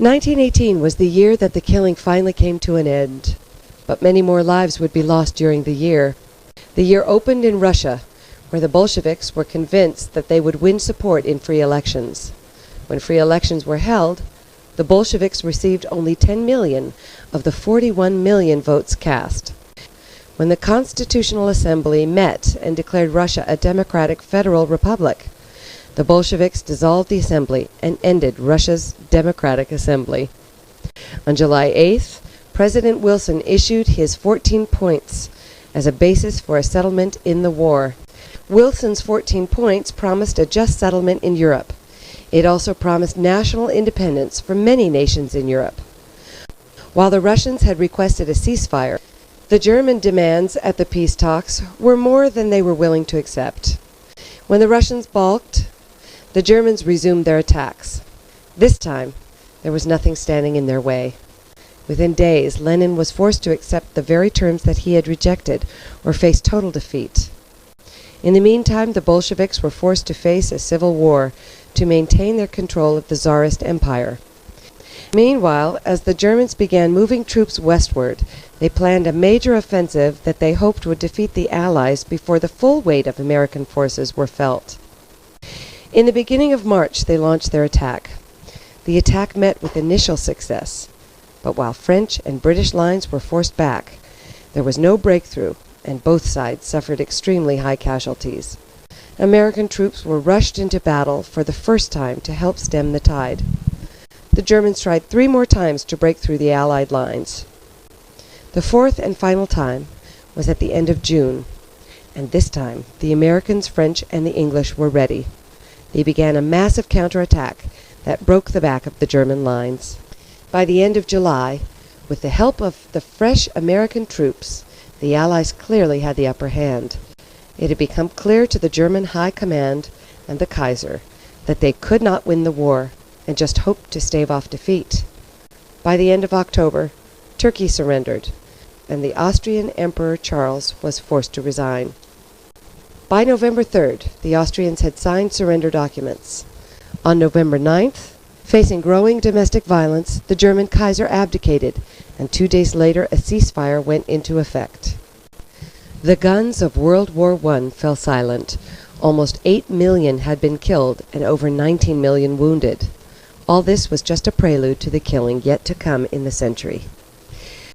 1918 was the year that the killing finally came to an end, but many more lives would be lost during the year. The year opened in Russia, where the Bolsheviks were convinced that they would win support in free elections. When free elections were held, the Bolsheviks received only 10 million of the 41 million votes cast. When the Constitutional Assembly met and declared Russia a democratic federal republic, the Bolsheviks dissolved the assembly and ended Russia's democratic assembly. On July 8th, President Wilson issued his 14 points as a basis for a settlement in the war. Wilson's 14 points promised a just settlement in Europe. It also promised national independence for many nations in Europe. While the Russians had requested a ceasefire, the German demands at the peace talks were more than they were willing to accept. When the Russians balked, the Germans resumed their attacks. This time, there was nothing standing in their way. Within days, Lenin was forced to accept the very terms that he had rejected or face total defeat. In the meantime, the Bolsheviks were forced to face a civil war to maintain their control of the Tsarist Empire. Meanwhile, as the Germans began moving troops westward, they planned a major offensive that they hoped would defeat the Allies before the full weight of American forces were felt. In the beginning of March, they launched their attack. The attack met with initial success, but while French and British lines were forced back, there was no breakthrough, and both sides suffered extremely high casualties. American troops were rushed into battle for the first time to help stem the tide. The Germans tried 3 more times to break through the Allied lines. The fourth and final time was at the end of June, and this time the Americans, French, and the English were ready. They began a massive counterattack that broke the back of the German lines. By the end of July, with the help of the fresh American troops, the Allies clearly had the upper hand. It had become clear to the German High Command and the Kaiser that they could not win the war and just hoped to stave off defeat. By the end of October, Turkey surrendered, and the Austrian Emperor Charles was forced to resign. By November 3rd, the Austrians had signed surrender documents. On November 9th, facing growing domestic violence, the German Kaiser abdicated, and 2 days later a ceasefire went into effect. The guns of World War I fell silent. Almost 8 million had been killed and over 19 million wounded. All this was just a prelude to the killing yet to come in the century.